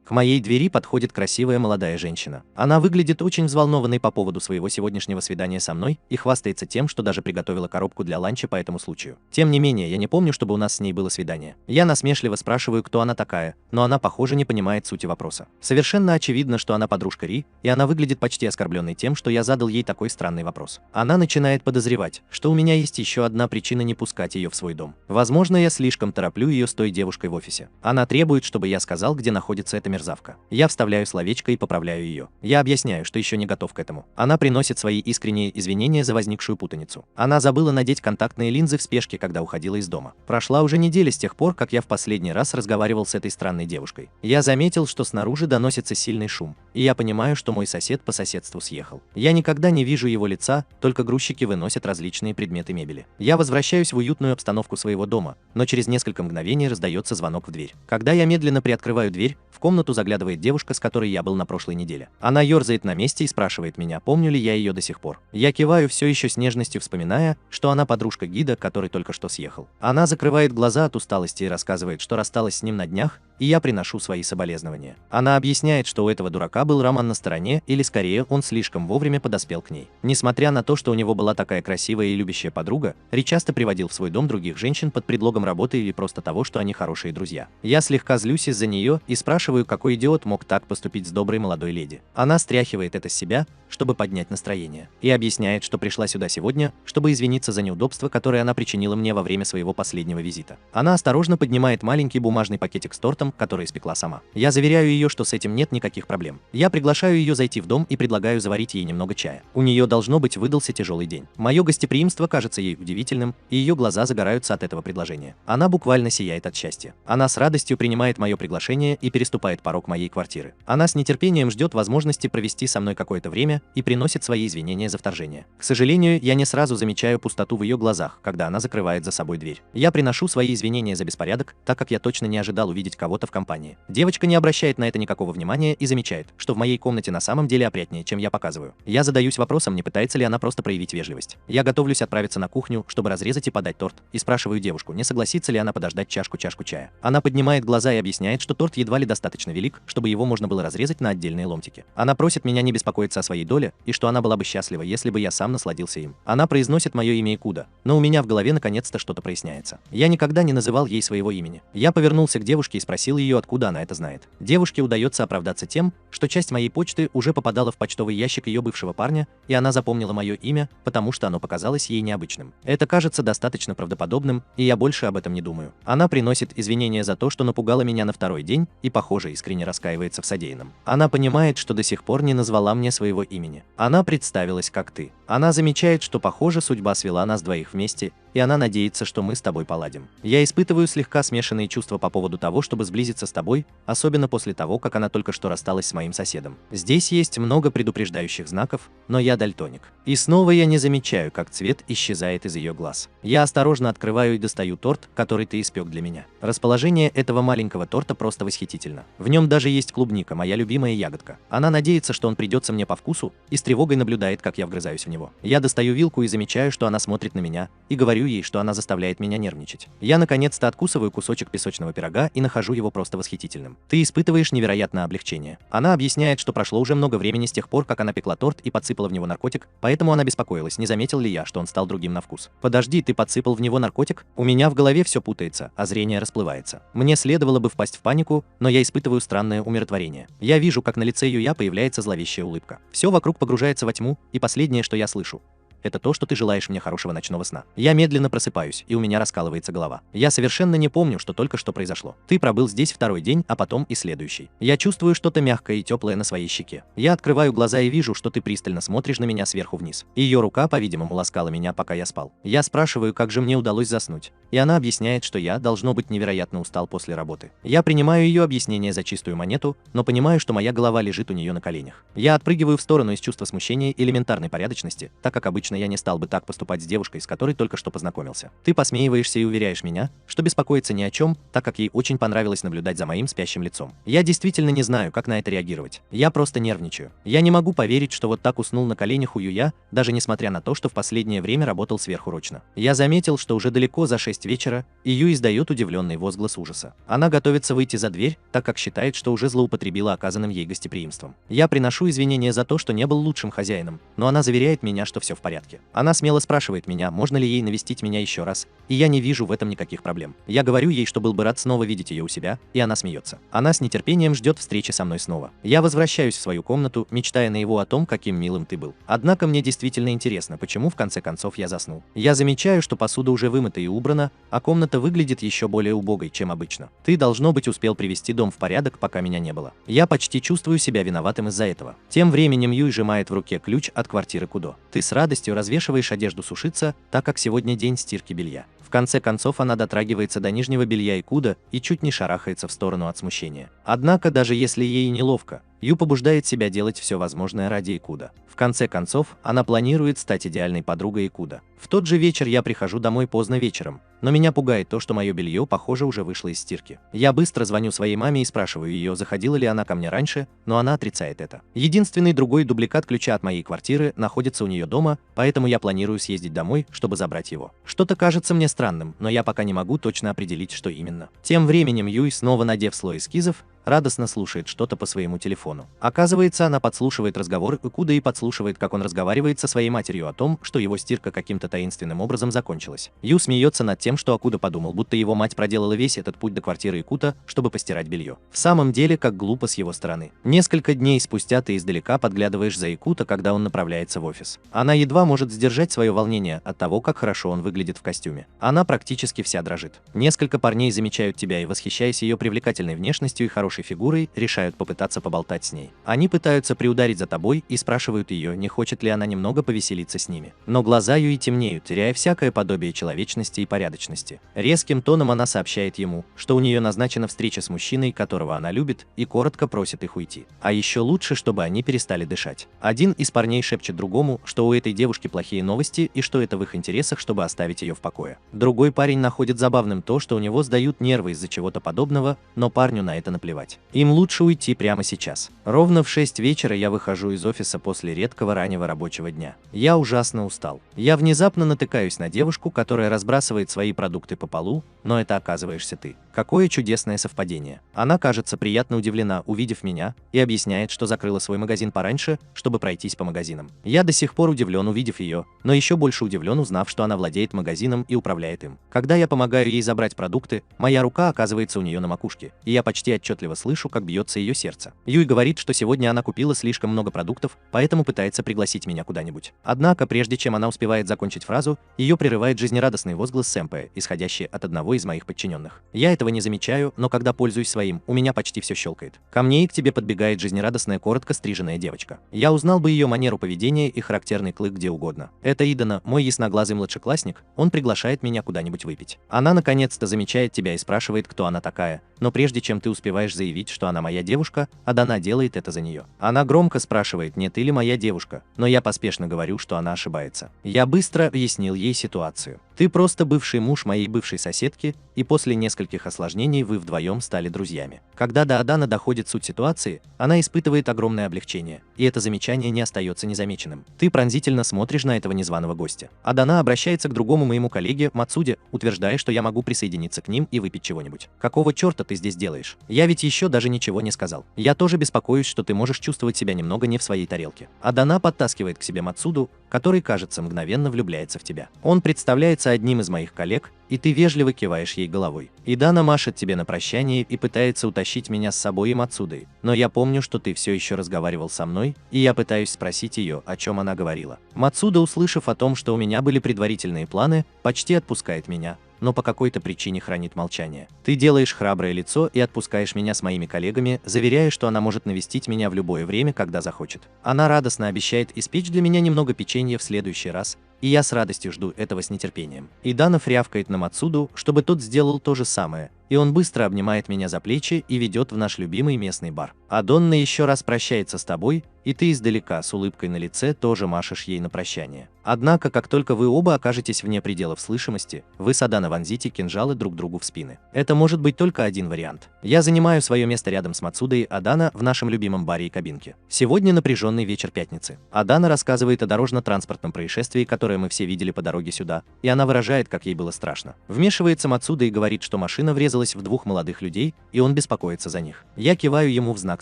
К моей двери подходит красивая молодая женщина. Она выглядит очень взволнованной по поводу своего сегодняшнего свидания со мной и хвастается тем, что даже приготовила коробку для ланча по этому случаю. Тем не менее, я не помню, чтобы у нас с ней было свидание. Я насмешливо спрашиваю, кто она такая, но она, похоже, не понимает сути вопроса. Совершенно очевидно, что она подружка Ри, и она выглядит почти оскорбленной тем, что я задал ей такой странный вопрос. Она начинает подозревать, что у меня есть еще одна причина не пускать ее в свой дом. Возможно, я слишком тороплю ее с той девушкой в офисе. Она требует, чтобы я сказал, где находится эта мерзавка. Я вставляю словечко и поправляю ее. Я объясняю, что еще не готов к этому. Она приносит свои искренние извинения за возникшую путаницу. Она забыла надеть контактные линзы в спешке, когда уходила из дома. Прошла уже неделя с тех пор, как я в последний раз разговаривал с этой странной девушкой. Я заметил, что снаружи доносится сильный шум, и я понимаю, что мой сосед по соседству съехал. Я никогда не вижу его лица, только грузчики выносят различные предметы мебели. Я возвращаюсь в уютную обстановку своего дома, но через несколько мгновений раздается звонок в дверь. Когда я медленно приоткрываю дверь, в комнату заглядывает девушка, с которой я был на прошлой неделе. Она ерзает на месте и спрашивает меня, помню ли я ее до сих пор. Я киваю, все еще с нежностью вспоминая, что она подружка гида, который только что съехал. Она закрывает глаза от усталости и рассказывает, что рассталась с ним на днях, и я приношу свои соболезнования. Она объясняет, что у этого дурака был роман на стороне, или скорее он слишком вовремя подоспел к ней. Несмотря на то, что у него была такая красивая и любящая подруга, Ри часто приводил в свой дом других женщин под предлогом работы или просто того, что они хорошие друзья. Я слегка злюсь из-за нее и спрашиваю, какой идиот мог так поступить с доброй молодой леди. Она стряхивает это с себя, чтобы поднять настроение, и объясняет, что пришла сюда сегодня, чтобы извиниться за неудобства, которые она причинила мне во время своего последнего визита. Она осторожно поднимает маленький бумажный пакетик с тортом, который испекла сама. Я заверяю ее, что с этим нет никаких проблем. Я приглашаю ее зайти в дом и предлагаю заварить ей немного чая. У нее, должно быть, выдался тяжелый день. Мое гостеприимство кажется ей удивительным, и ее глаза загораются от этого предложения. Она буквально сияет от счастья. Она с радостью принимает мое приглашение и переступает порог моей квартиры. Она с нетерпением ждет возможности провести со мной какое-то время и приносит свои извинения за вторжение. К сожалению, я не сразу замечаю пустоту в ее глазах, когда она закрывает за собой дверь. Я приношу свои извинения за беспорядок, так как я точно не ожидал увидеть кого-то в компании. Девочка не обращает на это никакого внимания и замечает, что в моей комнате на самом деле опрятнее, чем я показываю. Я задаюсь вопросом, не пытается ли она просто проявить вежливость. Я готовлюсь отправиться на кухню, чтобы разрезать и подать торт, и спрашиваю девушку, не согласится ли она подождать чашку чая. Она поднимает глаза и объясняет, что торт едва ли достаточно велик, чтобы его можно было разрезать на отдельные ломтики. Она просит меня не беспокоиться о своей доле, и что она была бы счастлива, если бы я сам насладился им. Она произносит мое имя Икуда, но у меня в голове наконец-то что-то проясняется. Я никогда не называл ей своего имени. Я повернулся к девушке и спросил ее, откуда она это знает. Девушке удается оправдаться тем, что часть моей почты уже попадала в почтовый ящик ее бывшего парня, и она запомнила мое имя, потому что оно показалось ей необычным. Это кажется достаточно правдоподобным, и я больше об этом не думаю. Она приносит извинения за то, что напугала меня на второй день, и, похоже, искренне раскаивается в содеянном. Она понимает, что до сих пор не назвала мне своего имени. Она представилась как ты. Она замечает, что, похоже, судьба свела нас двоих вместе, и она надеется, что мы с тобой поладим. Я испытываю слегка смешанные чувства по поводу того, чтобы сблизиться с тобой, особенно после того, как она только что рассталась с моим соседом. Здесь есть много предупреждающих знаков, но я дальтоник. И снова я не замечаю, как цвет исчезает из ее глаз. Я осторожно открываю и достаю торт, который ты испек для меня. Расположение этого маленького торта просто восхитительно. В нем даже есть клубника, моя любимая ягодка. Она надеется, что он придется мне по вкусу, и с тревогой наблюдает, как я вгрызаюсь в него. Я достаю вилку и замечаю, что она смотрит на меня, и говорю ей, что она заставляет меня нервничать. Я наконец-то откусываю кусочек песочного пирога и нахожу его просто восхитительным. Ты испытываешь невероятное облегчение. Она объясняет, что прошло уже много времени с тех пор, как она пекла торт и подсыпала в него наркотик, поэтому она беспокоилась, не заметил ли я, что он стал другим на вкус. Подожди, ты подсыпал в него наркотик? У меня в голове все путается, а зрение расплывается. Мне следовало бы впасть в панику, но я испытываю странное умиротворение. Я вижу, как на лице Юя появляется зловещая улыбка. Все вокруг погружается во тьму, и последнее, что я слышу, это то, что ты желаешь мне хорошего ночного сна. Я медленно просыпаюсь, и у меня раскалывается голова. Я совершенно не помню, что только что произошло. Ты пробыл здесь второй день, а потом и следующий. Я чувствую что-то мягкое и теплое на своей щеке. Я открываю глаза и вижу, что ты пристально смотришь на меня сверху вниз. Ее рука, по-видимому, ласкала меня, пока я спал. Я спрашиваю, как же мне удалось заснуть. И она объясняет, что я, должно быть, невероятно устал после работы. Я принимаю ее объяснение за чистую монету, но понимаю, что моя голова лежит у нее на коленях. Я отпрыгиваю в сторону из чувства смущения и элементарной порядочности, так как обычно конечно, я не стал бы так поступать с девушкой, с которой только что познакомился. Ты посмеиваешься и уверяешь меня, что беспокоиться ни о чем, так как ей очень понравилось наблюдать за моим спящим лицом. Я действительно не знаю, как на это реагировать. Я просто нервничаю. Я не могу поверить, что вот так уснул на коленях у Юя, даже несмотря на то, что в последнее время работал сверхурочно. Я заметил, что уже далеко за 6 вечера, и Ю издает удивленный возглас ужаса. Она готовится выйти за дверь, так как считает, что уже злоупотребила оказанным ей гостеприимством. Я приношу извинения за то, что не был лучшим хозяином, но она заверяет меня, что все в порядке. Она смело спрашивает меня, можно ли ей навестить меня еще раз, и я не вижу в этом никаких проблем. Я говорю ей, что был бы рад снова видеть ее у себя, и она смеется. Она с нетерпением ждет встречи со мной снова. Я возвращаюсь в свою комнату, мечтая наяву о том, каким милым ты был. Однако мне действительно интересно, почему в конце концов я заснул. Я замечаю, что посуда уже вымыта и убрана, а комната выглядит еще более убогой, чем обычно. Ты, должно быть, успел привести дом в порядок, пока меня не было. Я почти чувствую себя виноватым из-за этого. Тем временем Юй сжимает в руке ключ от квартиры Кудо. Ты с радостью развешиваешь одежду сушиться, так как сегодня день стирки белья. В конце концов она дотрагивается до нижнего белья Икуда и чуть не шарахается в сторону от смущения. Однако, даже если ей неловко, Ю побуждает себя делать все возможное ради Икуда. В конце концов, она планирует стать идеальной подругой Икуда. В тот же вечер я прихожу домой поздно вечером, но меня пугает то, что мое белье, похоже, уже вышло из стирки. Я быстро звоню своей маме и спрашиваю ее, заходила ли она ко мне раньше, но она отрицает это. Единственный другой дубликат ключа от моей квартиры находится у нее дома, поэтому я планирую съездить домой, чтобы забрать его. Что-то кажется мне странным, но я пока не могу точно определить, что именно. Тем временем Юй, снова надев слой эскизов, радостно слушает что-то по своему телефону. Оказывается, она подслушивает разговор Икуда и подслушивает, как он разговаривает со своей матерью о том, что его стирка каким-то таинственным образом закончилась. Ю смеется над тем, что Акуда подумал, будто его мать проделала весь этот путь до квартиры Икута, чтобы постирать белье. В самом деле, как глупо с его стороны. Несколько дней спустя ты издалека подглядываешь за Икута, когда он направляется в офис. Она едва может сдержать свое волнение от того, как хорошо он выглядит в костюме. Она практически вся дрожит. Несколько парней замечают тебя и, восхищаясь ее привлекательной внешностью и хорошей фигурой, решают попытаться поболтать с ней. Они пытаются приударить за тобой и спрашивают ее, не хочет ли она немного повеселиться с ними. Но глаза Юи темнеют, теряя всякое подобие человечности и порядочности. Резким тоном она сообщает ему, что у нее назначена встреча с мужчиной, которого она любит, и коротко просит их уйти. А еще лучше, чтобы они перестали дышать. Один из парней шепчет другому, что у этой девушки плохие новости и что это в их интересах, чтобы оставить ее в покое. Другой парень находит забавным то, что у него сдают нервы из-за чего-то подобного, но парню на это наплевать. Им лучше уйти прямо сейчас. Ровно в 6 вечера я выхожу из офиса после редкого раннего рабочего дня. Я ужасно устал. Я внезапно натыкаюсь на девушку, которая разбрасывает свои продукты по полу, но это оказываешься ты. Какое чудесное совпадение. Она кажется приятно удивлена, увидев меня, и объясняет, что закрыла свой магазин пораньше, чтобы пройтись по магазинам. Я до сих пор удивлен, увидев ее, но еще больше удивлен, узнав, что она владеет магазином и управляет им. Когда я помогаю ей забрать продукты, моя рука оказывается у нее на макушке, и я почти отчетливо слышу, как бьется ее сердце. Юй говорит, что сегодня она купила слишком много продуктов, поэтому пытается пригласить меня куда-нибудь. Однако, прежде чем она успевает закончить фразу, ее прерывает жизнерадостный возглас сэмпая, исходящий от одного из моих подчиненных. Я этого не замечаю, но когда пользуюсь своим, у меня почти все щелкает. Ко мне и к тебе подбегает жизнерадостная, коротко стриженная девочка. Я узнал бы ее манеру поведения и характерный клык где угодно. Это Идана, мой ясноглазый младшеклассник, он приглашает меня куда-нибудь выпить. Она наконец-то замечает тебя и спрашивает, кто она такая, но прежде чем ты успеваешь заявить, что она моя девушка, Адана делает это за нее. Она громко спрашивает, не ты ли моя девушка, но я поспешно говорю, что она ошибается. Я быстро объяснил ей ситуацию. Ты просто бывший муж моей бывшей соседки, и после нескольких осложнений вы вдвоем стали друзьями. Когда до Адана доходит суть ситуации, она испытывает огромное облегчение, и это замечание не остается незамеченным. Ты пронзительно смотришь на этого незваного гостя. Адана обращается к другому моему коллеге Мацуде, утверждая, что я могу присоединиться к ним и выпить чего-нибудь. Какого черта ты здесь делаешь? Я ведь еще даже ничего не сказал. Я тоже беспокоюсь, что ты можешь чувствовать себя немного не в своей тарелке. Адана подтаскивает к себе Мацуду, который, кажется, мгновенно влюбляется в тебя. Он представляется одним из моих коллег, и ты вежливо киваешь ей головой. Идана машет тебе на прощание и пытается утащить меня с собой и Мацудой, но я помню, что ты все еще разговаривал со мной, и я пытаюсь спросить ее, о чем она говорила. Мацуда, услышав о том, что у меня были предварительные планы, почти отпускает меня, но по какой-то причине хранит молчание. Ты делаешь храброе лицо и отпускаешь меня с моими коллегами, заверяя, что она может навестить меня в любое время, когда захочет. Она радостно обещает испечь для меня немного печенья в следующий раз, и я с радостью жду этого с нетерпением. Идана рявкает на Мацуду, чтобы тот сделал то же самое, и он быстро обнимает меня за плечи и ведет в наш любимый местный бар. Адонна еще раз прощается с тобой, и ты издалека с улыбкой на лице тоже машешь ей на прощание. Однако, как только вы оба окажетесь вне пределов слышимости, вы с Адана вонзите кинжалы друг другу в спины. Это может быть только один вариант. Я занимаю свое место рядом с Мацудой и Адана в нашем любимом баре и кабинке. Сегодня напряженный вечер пятницы. Адана рассказывает о дорожно-транспортном происшествии, которое мы все видели по дороге сюда, и она выражает, как ей было страшно. Вмешивается Мацуда и говорит, что машина врезалась в двух молодых людей, и он беспокоится за них. Я киваю ему в знак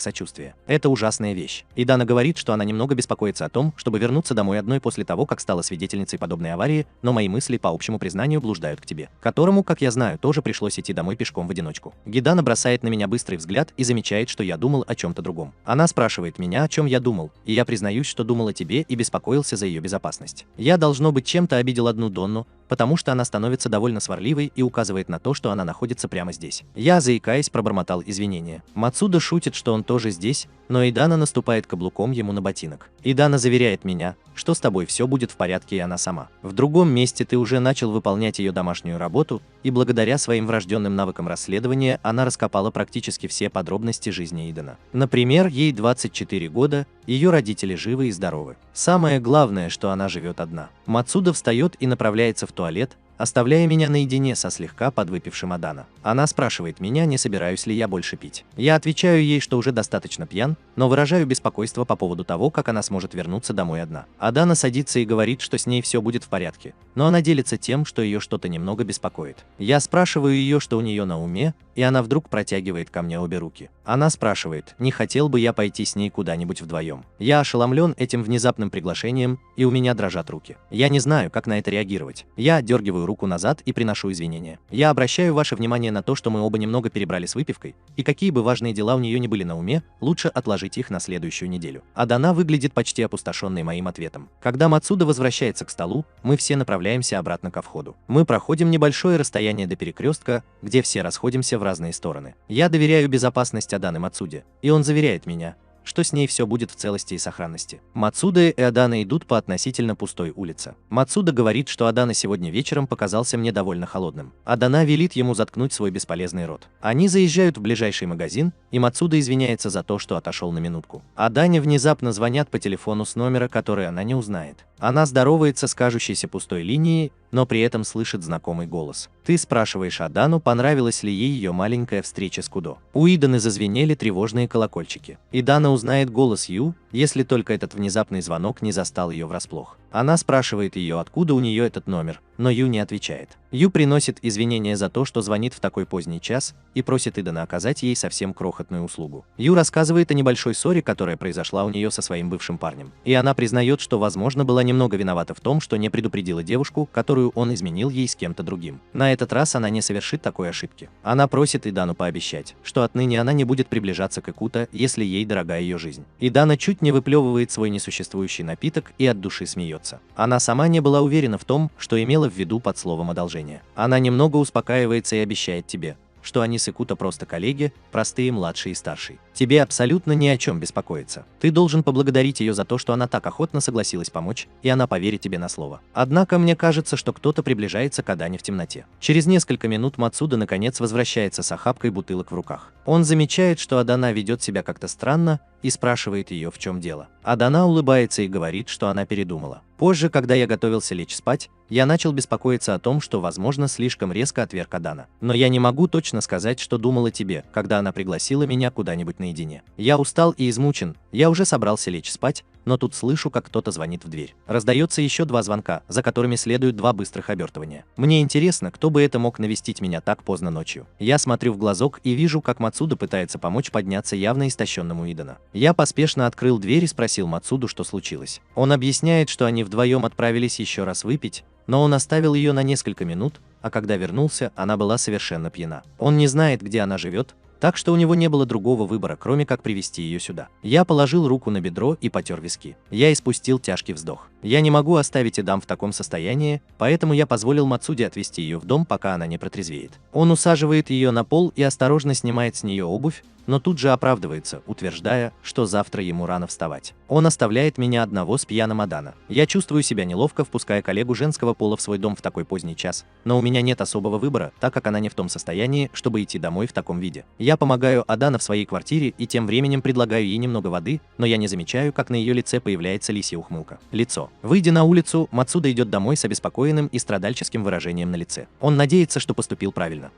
сочувствия. Это ужасная вещь. И Дана говорит, что она немного беспокоится о том, чтобы вернуться домой одной после того, как стала свидетельницей подобной аварии, но мои мысли, по общему признанию, блуждают к тебе, которому, как я знаю, тоже пришлось идти домой пешком в одиночку. Гидана бросает на меня быстрый взгляд и замечает, что я думал о чем-то другом. Она спрашивает меня, о чем я думал, и я признаюсь, что думал о тебе и беспокоился за ее безопасность. Я, должно быть, чем-то обидел одну Донну, потому что она становится довольно сварливой и указывает на то, что она находится прямо здесь. Я, заикаясь, пробормотал извинения. Мацуда шутит, что он тоже здесь, но Идана наступает каблуком ему на ботинок. Идана заверяет меня, что с тобой все будет в порядке, и она сама. В другом месте ты уже начал выполнять ее домашнюю работу, и благодаря своим врожденным навыкам расследования она раскопала практически все подробности жизни Идана. Например, ей 24 года, ее родители живы и здоровы. Самое главное, что она живет одна. Мацуда встает и направляется в туалет, оставляя меня наедине со слегка подвыпившим Адана. Она спрашивает меня, не собираюсь ли я больше пить. Я отвечаю ей, что уже достаточно пьян, но выражаю беспокойство по поводу того, как она сможет вернуться домой одна. Адана садится и говорит, что с ней все будет в порядке, но она делится тем, что ее что-то немного беспокоит. Я спрашиваю ее, что у нее на уме, и она вдруг протягивает ко мне обе руки. Она спрашивает, не хотел бы я пойти с ней куда-нибудь вдвоем. Я ошеломлен этим внезапным приглашением, и у меня дрожат руки. Я не знаю, как на это реагировать. Я отдергиваю руку назад и приношу извинения. Я обращаю ваше внимание на то, что мы оба немного перебрали с выпивкой, и какие бы важные дела у нее не были на уме, лучше отложить их на следующую неделю. Адана выглядит почти опустошенной моим ответом. Когда Мацуда возвращается к столу, мы все направляемся обратно ко входу. Мы проходим небольшое расстояние до перекрестка, где все расходимся в разные стороны. Я доверяю безопасность Аданы Мацуде, и он заверяет меня, что с ней все будет в целости и сохранности. Мацуда и Адана идут по относительно пустой улице. Мацуда говорит, что Адана сегодня вечером показался мне довольно холодным. Адана велит ему заткнуть свой бесполезный рот. Они заезжают в ближайший магазин, и Мацуда извиняется за то, что отошел на минутку. Адане внезапно звонят по телефону с номера, который она не узнает. Она здоровается с кажущейся пустой линией, но при этом слышит знакомый голос. Ты спрашиваешь Адану, понравилась ли ей ее маленькая встреча с Кудо. У Иданы зазвенели тревожные колокольчики. Идана узнает голос Ю, если только этот внезапный звонок не застал ее врасплох. Она спрашивает ее, откуда у нее этот номер, но Ю не отвечает. Ю приносит извинения за то, что звонит в такой поздний час, и просит Идана оказать ей совсем крохотную услугу. Ю рассказывает о небольшой ссоре, которая произошла у нее со своим бывшим парнем. И она признает, что, возможно, была немного виновата в том, что не предупредила девушку, которую он изменил ей с кем-то другим. На этот раз она не совершит такой ошибки. Она просит Идану пообещать, что отныне она не будет приближаться к Икута, если ей дорога ее жизнь. Идана чуть не выплевывает свой несуществующий напиток и от души смеется. Она сама не была уверена в том, что имела в виду под словом одолжение. Она немного успокаивается и обещает тебе, что они с Икута просто коллеги, простые младший и старший. Тебе абсолютно ни о чем беспокоиться. Ты должен поблагодарить ее за то, что она так охотно согласилась помочь, и она поверит тебе на слово. Однако мне кажется, что кто-то приближается к Адане в темноте. Через несколько минут Мацуда наконец возвращается с охапкой бутылок в руках. Он замечает, что Адана ведет себя как-то странно, и спрашивает ее, в чем дело. Адана улыбается и говорит, что она передумала. Позже, когда я готовился лечь спать, я начал беспокоиться о том, что, возможно, слишком резко отверг Адана. Но я не могу точно сказать, что думал о тебе, когда она пригласила меня куда-нибудь наедине. Я устал и измучен, я уже собрался лечь спать, но тут слышу, как кто-то звонит в дверь. Раздается еще 2 звонка, за которыми следуют 2 быстрых обертывания. Мне интересно, кто бы это мог навестить меня так поздно ночью. Я смотрю в глазок и вижу, как Мацуда пытается помочь подняться явно истощенному Идана. Я поспешно открыл дверь и спросил Мацуду, что случилось. Он объясняет, что они вдвоем отправились еще раз выпить, но он оставил ее на несколько минут, а когда вернулся, она была совершенно пьяна. Он не знает, где она живет, так что у него не было другого выбора, кроме как привести ее сюда. Я положил руку на бедро и потер виски. Я испустил тяжкий вздох. Я не могу оставить Идам в таком состоянии, поэтому я позволил Мацуде отвезти ее в дом, пока она не протрезвеет. Он усаживает ее на пол и осторожно снимает с нее обувь, но тут же оправдывается, утверждая, что завтра ему рано вставать. Он оставляет меня одного с пьяным Адана. Я чувствую себя неловко, впуская коллегу женского пола в свой дом в такой поздний час, но у меня нет особого выбора, так как она не в том состоянии, чтобы идти домой в таком виде. Я помогаю Адана в своей квартире и тем временем предлагаю ей немного воды, но я не замечаю, как на ее лице появляется лисья ухмылка. Лицо. Выйдя на улицу, Мацуда идет домой с обеспокоенным и страдальческим выражением на лице. Он надеется, что поступил правильно.